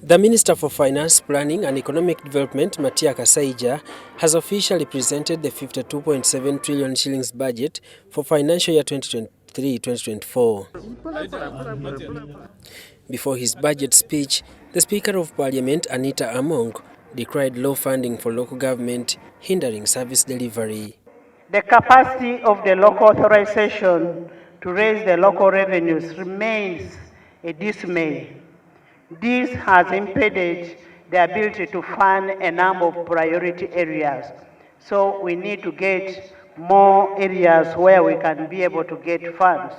The Minister for Finance, Planning and Economic Development, Matia Kassaijja, has officially presented the 52.7 trillion shillings budget for financial year 2023-2024. Before his budget speech, the Speaker of Parliament, Anita Among, decried low funding for local government, hindering service delivery. The capacity of the local authorization to raise the local revenues remains a dismay. This has impeded the ability to fund a number of priority areas. So we need to get more areas where we can be able to get funds.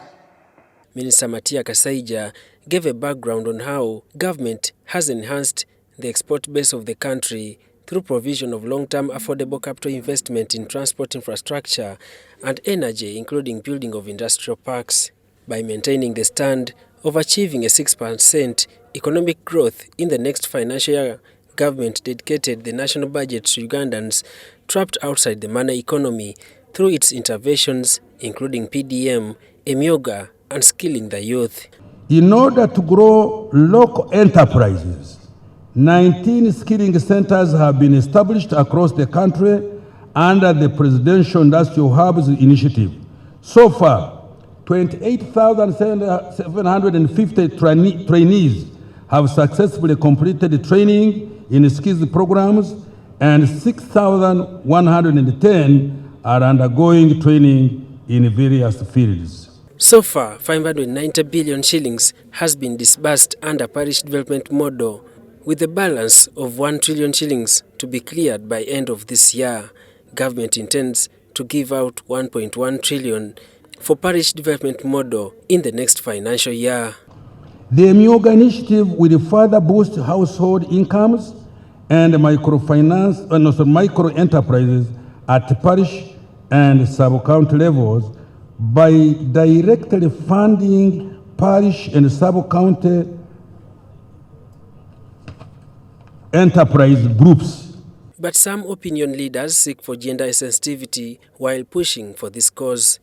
Minister Matia Kassaijja gave a background on how government has enhanced the export base of the country through provision of long-term affordable capital investment in transport infrastructure and energy, including building of industrial parks. By maintaining the stand of achieving a 6% economic growth in the next financial year, government dedicated the national budget to Ugandans trapped outside the money economy through its interventions, including PDM, Emyoga, and skilling the youth. In order to grow local enterprises, 19 skilling centers have been established across the country under the Presidential Industrial Hubs Initiative. So far, 28,750 trainees have successfully completed training in skills programs, and 6,110 are undergoing training in various fields. So far, 590 billion shillings has been disbursed under parish development model, with a balance of 1 trillion shillings to be cleared by end of this year. Government intends to give out 1.1 trillion for parish development model in the next financial year. The Emyoga initiative will further boost household incomes and microfinance and also micro enterprises at parish and sub-county levels by directly funding parish and sub-county enterprise groups. But some opinion leaders seek for gender sensitivity while pushing for this cause.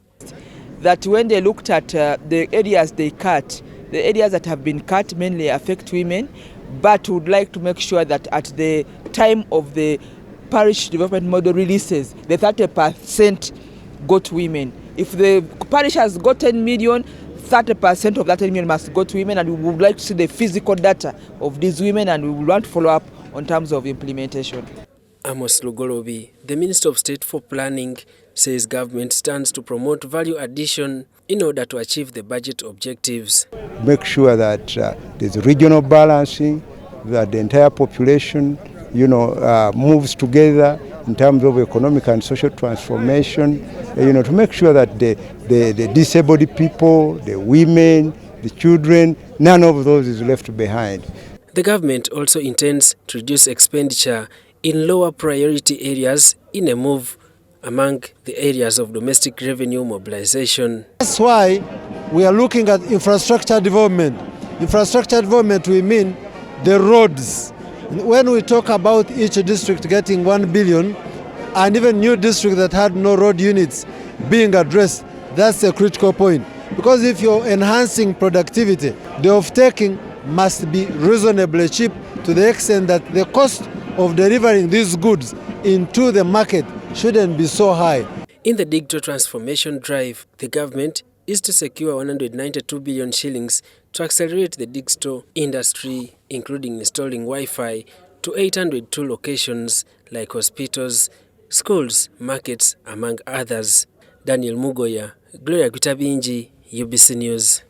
That when they looked at the areas they cut, the areas that have been cut mainly affect women, but would like to make sure that at the time of the parish development model releases, the 30% go to women. If the parish has got 10 million, 30% of that 10 million must go to women, and we would like to see the physical data of these women, and we would want to follow up on terms of implementation. Amos Lugolobi, the Minister of State for Planning, says government stands to promote value addition in order to achieve the budget objectives. Make sure that there's regional balancing, that the entire population, moves together in terms of economic and social transformation, to make sure that the disabled people, the women, the children, none of those is left behind. The government also intends to reduce expenditure in lower priority areas in a move among the areas of domestic revenue mobilization. That's why we are looking at infrastructure development. Infrastructure development, we mean the roads. When we talk about each district getting 1 billion, and even new districts that had no road units being addressed, that's a critical point. Because if you're enhancing productivity, the off-taking must be reasonably cheap to the extent that the cost of delivering these goods into the market shouldn't be so high. In the digital transformation drive, the government is to secure 192 billion shillings to accelerate the digital industry, including installing Wi-Fi to 802 locations like hospitals, schools, markets, among others. Daniel Mugoya, Gloria Kutabinji, UBC News.